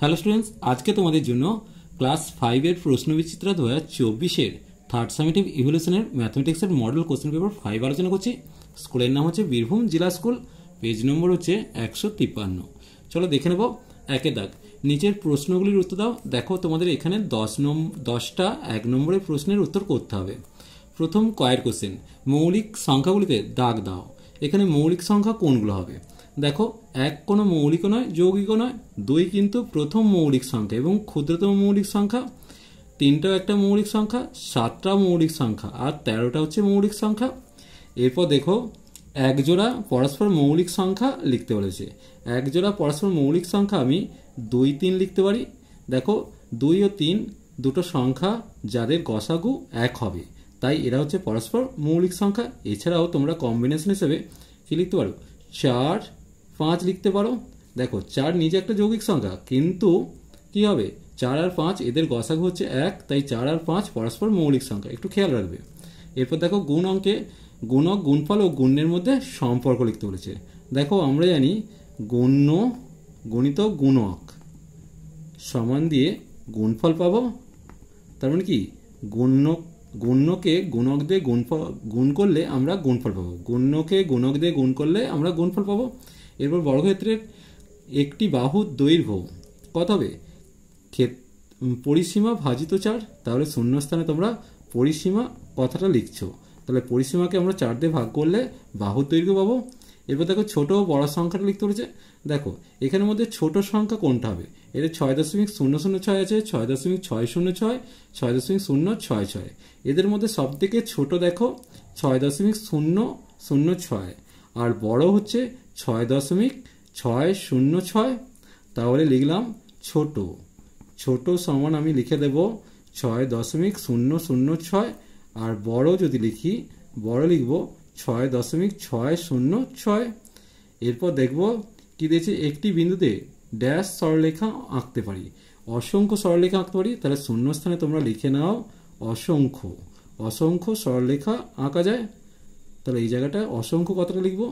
Hello students, আজকে তোমাদের জন্য ক্লাস 5-এর প্রশ্নবিচিত্রা 2024-এর থার্ড সামেটিভ ইভ্যালুয়েশনের ম্যাথমেটিক্সের মডেল কোশ্চেন পেপার 5 আলোচনা করছি। স্কুলের নাম হচ্ছে বীরভূম জেলা স্কুল, পেজ নম্বর হচ্ছে 153। চলো দেখে নেব। একে দাগ, নিচের প্রশ্নগুলির উত্তর দাও। দেখো তোমাদের এখানে 10টা 1 নম্বরের প্রশ্নের উত্তর করতে হবে। প্রথম কয়ের কোশ্চেন, মৌলিক সংখ্যাগুলিতে দাগ দাও। এখানে মৌলিক সংখ্যা কোনগুলো হবে? দেখো, 1 কোনো মৌলিকও নয়, যৌগিকও নয়। 2 কিন্তু প্রথম মৌলিক সংখ্যা এবং ক্ষুদ্রতম মৌলিক সংখ্যা। 3টাও একটা মৌলিক সংখ্যা, 7টা মৌলিক সংখ্যা, আর 13টা হচ্ছে মৌলিক সংখ্যা। এরপর দেখো, এক জোড়া পরস্পর মৌলিক সংখ্যা লিখতে বলেছে। এক জোড়া পরস্পর মৌলিক সংখ্যা আমি 2, 3 লিখতে পারি। দেখো, 2 ও 3 দুটো সংখ্যা যাদের গসাগু 1 হবে, তাই এরা হচ্ছে পরস্পর মৌলিক সংখ্যা। এছাড়াও তোমরা কম্বিনেশন হিসেবে কি লিখতে পারো? 4, 5 লিখতে পারো। দেখো, 4 নিজে একটা যৌগিক সংখ্যা, কিন্তু কি হবে? 4 আর 5 এদের গসাগু হচ্ছে 1, তাই 4 আর 5 পরস্পর মৌলিক সংখ্যা, একটু খেয়াল রাখবে। এরপর দেখো, গুণ অঙ্কে গুণক, গুণফল ও গুণ্যের মধ্যে সম্পর্ক লিখতে বলেছে। দেখো, আমরা জানি গুণ্য গুণিতক গুণক সমান দিয়ে গুণফল পাবো। তার মানে কি, গুণ্যকে গুণক দিয়ে গুণ করলে আমরা গুণফল পাবো। গুণ্যকে গুণক দিয়ে গুণ করলে আমরা গুণফল পাবো। এরপর বর্গক্ষেত্রের একটি বাহুর দৈর্ঘ্য কত হবে? পরিসীমা ভাজিত 4। তাহলে শূন্যস্থানে তোমরা পরিসীমা কথাটা লিখছো। তাহলে পরিসীমাকে আমরা 4 দিয়ে ভাগ করলে বাহুর দৈর্ঘ্য পাবো। এরপর দেখো, ছোট ও বড় সংখ্যাটা লিখতে বলেছে। দেখো, এখানের মধ্যে ছোট সংখ্যা কোনটা হবে? এর 6.006 আছে, 6.606, 6.066। এদের মধ্যে সব থেকে ছোট দেখো 6.006, আর বড় হচ্ছে 6.606। তাহলে লিখলাম ছোট। ছোট সমান আমি লিখে দেব 6.006, আর বড় যদি লিখি, বড় লিখব 6.606। এরপর দেখব কি দিয়েছে, একটি বিন্দুতে ড্যাশ সরলরেখা আঁকতে পারি, অসংখ্য সরলরেখা আঁকতে পারি। তাহলে শূন্যস্থানে তোমরা লিখে নাও অসংখ্য। অসংখ্য সরলরেখা আঁকা যায়। তাহলে এই জায়গাটা অসংখ্য কথাটা লিখব।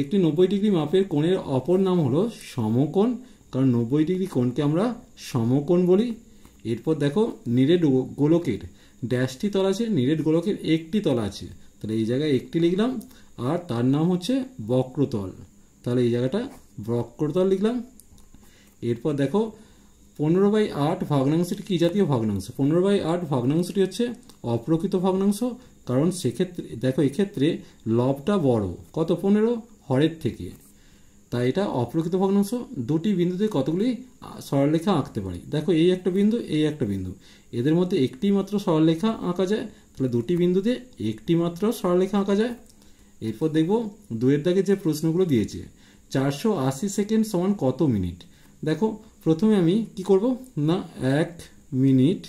একটি 90 ডিগ্রি মাপের কোণের অপর নাম হলো সমকোণ, কারণ 90 ডিগ্রি কোণকে আমরা সমকোণ বলি। এরপর দেখো, নিরেট গোলকের ড্যাশটি তল আছে, নিরেট গোলকের একটি তল আছে। তাহলে এই জায়গায় একটি লিখলাম, আর তার নাম হচ্ছে বক্রতল। তাহলে এই জায়গাটা বক্রতল লিখলাম। এরপর দেখো, 15/8 ভগ্নাংশটি কি জাতীয় ভগ্নাংশ? 15/8 ভগ্নাংশটি হচ্ছে অপ্রকৃত ভগ্নাংশ, কারণ সেক্ষেত্রে দেখো, এক্ষেত্রে লবটা বড়, কত? 15 হরের থেকে, তাই এটা অপ্রকৃত ভগ্নাংশ। দুটি বিন্দুতে কতগুলি সরলরেখা আঁকতে পারি? দেখো, এই একটা বিন্দু, এই একটা বিন্দু, এদের মধ্যে একটি মাত্র সরলরেখা আঁকা যায়। তাহলে দুটি বিন্দুতে একটি মাত্র সরলরেখা আঁকা যায়। এরপর দেখব 2-এর দাগে যে প্রশ্নগুলো দিয়েছে, 480 সেকেন্ড সমান কত মিনিট? দেখো, প্রথমে আমি কি করব না, 1 মিনিট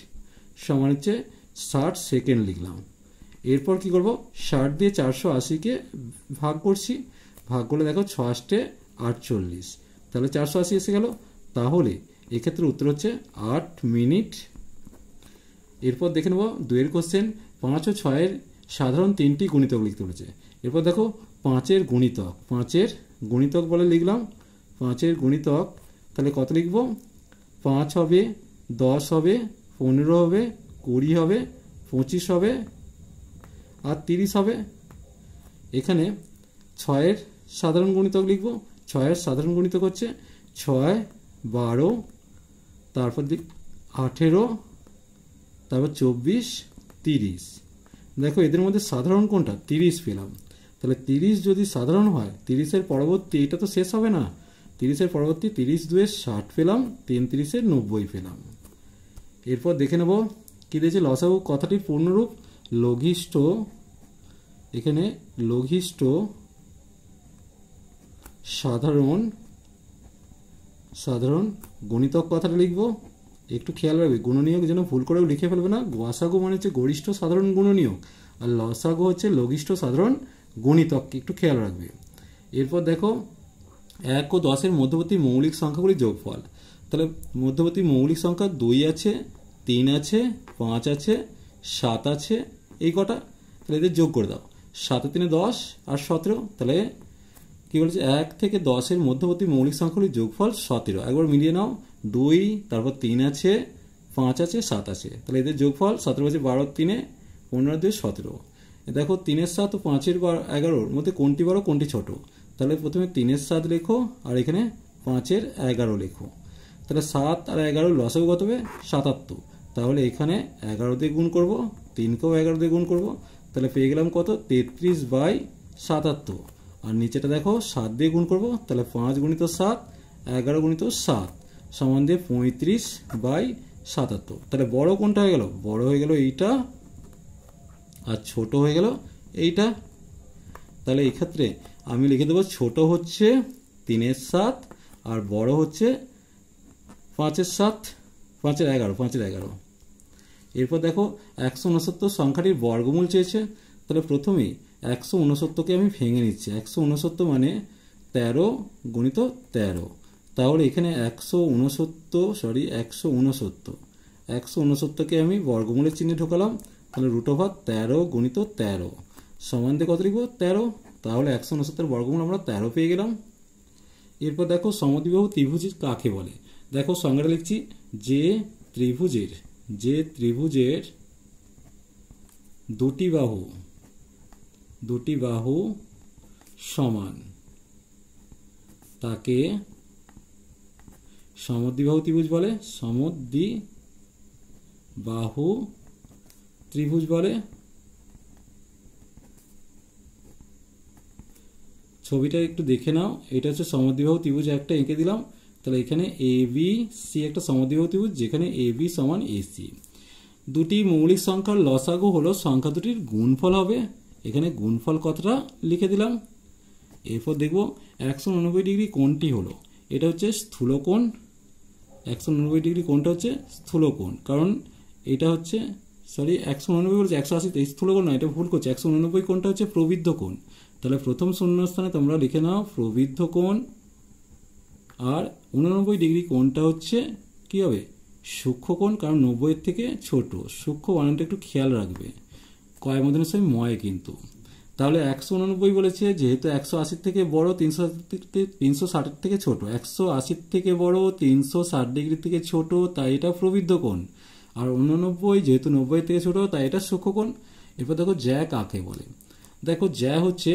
সমান হচ্ছে 60 সেকেন্ড লিখলাম। এরপর কি করব, 60 দিয়ে 480-কে ভাগ করছি। ভাগ করলে দেখো 6×8 = 48, তাহলে 480 এসে গেল। তাহলে এক্ষেত্রে উত্তর হচ্ছে 8 মিনিট। এরপর দেখে নেব 2-এর কোশ্চেন, 5 ও 6-এর সাধারণ 3টি গুণিতক লিখতে বলেছে। এরপর দেখো, 5-এর গুণিতক, 5-এর গুণিতক বলে লিখলাম। 5-এর গুণিতক তাহলে কত লিখব? 5 হবে, 10 হবে, 15 হবে, 20 হবে, 25 হবে, আর 30 হবে। এখানে 6-এর সাধারণ গুণিতক লিখব। 6-এর সাধারণ গুণিতক হচ্ছে 6, 12, তারপর 18, তারপর 24, 30। দেখো, এদের মধ্যে সাধারণ কোনটা? 30 পেলাম। তাহলে 30 যদি সাধারণ হয়, 30-এর পরবর্তী, এটা তো শেষ হবে না, 30-এর পরবর্তী 30 × 2 = 60 পেলাম, 3 × 3 = 90 পেলাম। এরপর দেখে নেব কি দিয়েছে, লসাগু কথাটির পূর্ণরূপ লঘিষ্ঠ। এখানে লঘিষ্ঠ সাধারণ গুণিতক কথাটা লিখব। একটু খেয়াল রাখবে, গুণনীয়ক যেন ভুল করেও লিখে ফেলবে না। গসাগু মানে হচ্ছে গরিষ্ঠ সাধারণ গুণনীয়ক, আর লসাগু হচ্ছে লঘিষ্ঠ সাধারণ গুণিতক, একটু খেয়াল রাখবে। এরপর দেখো, 1 ও 10-এর মধ্যবর্তী মৌলিক সংখ্যাগুলির যোগফল। তাহলে মধ্যবর্তী মৌলিক সংখ্যা 2 আছে, 3 আছে, 5 আছে, 7 আছে, এই কটা। তাহলে এদের যোগ করে দাও। 7 × 3 = 10, আর 17। তাহলে কি বলেছে 1 থেকে 10-এর মধ্যবর্তী মৌলিক সংখ্যাগুলির যোগফল 17। একবার মিলিয়ে নাও, 2, তারপর 3 আছে, 5 আছে, 7 আছে, তাহলে এদের যোগফল 17 আছে 12, 3, 15, 2, 17। দেখো 3-এর 7 ও 5-এর 11-র মধ্যে কোনটি বড় কোনটি ছোট, তাহলে প্রথমে 3-এর 7 লেখো আর এখানে 5-এর 11 লেখো। তাহলে 7 আর 11 লসাগু কত হবে 77। তাহলে এখানে 11 দিয়ে গুণ করব, 3কেও 11 দিয়ে গুণ করব, তাহলে পেয়ে গেলাম কত 33/77। আর নিচেটা দেখো 7 দিয়ে গুণ করব, তাহলে 5 গুণিত 7, 11 গুণিত 7 সমান দিয়ে 35/77। তাহলে বড় কোনটা হয়ে গেল, বড় হয়ে গেল এইটা আর ছোট হয়ে গেল এইটা। তাহলে এই ক্ষেত্রে আমি লিখে দেবো ছোট হচ্ছে 3-এর 7 আর বড় হচ্ছে 5-এর 7, 5-এর 11। এরপর দেখো 169 সংখ্যাটির বর্গমূল চেয়েছে। তাহলে প্রথমেই 169কে আমি ভেঙে নিচ্ছি। 169 মানে 13 গুণিত 13। তাহলে এখানে 169কে আমি বর্গমূলের চিহ্নে ঢোকালাম। তাহলে √13 গুণিত 13 সমান দিয়ে কত লিখবো 13। তাহলে 169 বর্গমূল আমরা 13 পেয়ে গেলাম। এরপর দেখো সমদ্বিবাহু ত্রিভুজ কাকে বলে। দেখো সংজ্ঞাটা লিখছি, যে ত্রিভুজের দুটি বাহু সমান তাকে সমদ্বিবাহু ত্রিভুজ বলে। সমদ্বিবাহু ত্রিভুজ বলে। ছবিটা একটু দেখে নাও, এটা হচ্ছে সমদ্বিবাহু ত্রিভুজ একটা এঁকে দিলাম। তাহলে এখানে ABC একটা সমদ্বিবাহু ত্রিভুজ যেখানে AB সমান AC। দুটি মৌলিক সংখ্যার লসাগু হলো সংখ্যা দুটির গুণফল হবে। এখানে গুণফল কতটা লিখে দিলাম। এরপর দেখব 190 ডিগ্রি কোণটি হলো, এটা হচ্ছে স্থূলকোণ। 190 ডিগ্রি কোণটা হচ্ছে স্থূলকোণ, কারণ এটা হচ্ছে 190 বলছে 180, স্থূলকোণ না, এটা ভুল করছে। 189 কোণটা হচ্ছে প্রবৃদ্ধ কোণ। তাহলে প্রথম শূন্যস্থানে তোমরা লিখে নাও প্রবৃদ্ধ কোণ। আর 89 ডিগ্রি কোণটা হচ্ছে কি হবে সূক্ষ্মকোণ, কারণ 90-এর থেকে ছোট। সূক্ষ্ম বানানটা একটু খেয়াল রাখবে, কয় মধ্যে সব ময় কিন্তু। তাহলে 189 বলেছে, যেহেতু 180 থেকে বড় 360 থেকে ছোট, 180 থেকে বড় 360 ডিগ্রি থেকে ছোট, তাই এটা প্রবৃদ্ধ কোণ। আর 89 যেহেতু 90 থেকে ছোট, তাই এটা সূক্ষ্মকোণ। এরপর দেখো জ্যা কাকে বলে। দেখো জ্যা হচ্ছে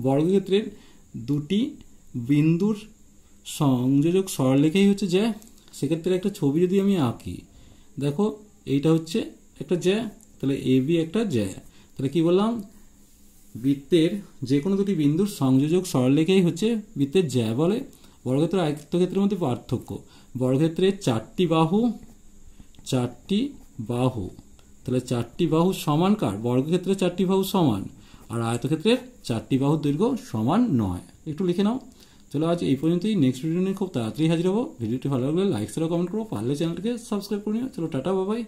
বর্গক্ষেত্রের দুটি বিন্দুর সংযোজক সরলরেখাই হচ্ছে জ্যা। সেক্ষেত্রে একটা ছবি যদি আমি আঁকি, দেখো এইটা হচ্ছে একটা জ্যা, তাহলে AB একটা জ্যা। তাহলে কি বললাম, বৃত্তের যে কোনো দুটি বিন্দুর সংযোজক সরলরেখাই হচ্ছে বৃত্তের জ্যা বলে। বর্গক্ষেত্র আর আয়তক্ষেত্রের মধ্যে পার্থক্য, বর্গক্ষেত্রের 4টি বাহু, তাহলে 4টি বাহু সমান কার, বর্গক্ষেত্রের 4টি বাহু সমান, আর আয়তক্ষেত্রের 4টি বাহুর দৈর্ঘ্য সমান নয়। একটু লিখে নাও। চলো আজ এই পর্যন্তই। নেক্সট ভিডিও নিয়ে খুব তাড়াতাড়ি হাজির হবো। ভিডিওটি ভালো লাগলে লাইক শেয়ার কমেন্ট করো, পারলে চ্যানেলটিকে সাবস্ক্রাইব করে নিও। চলো টাটা, বাই বাই।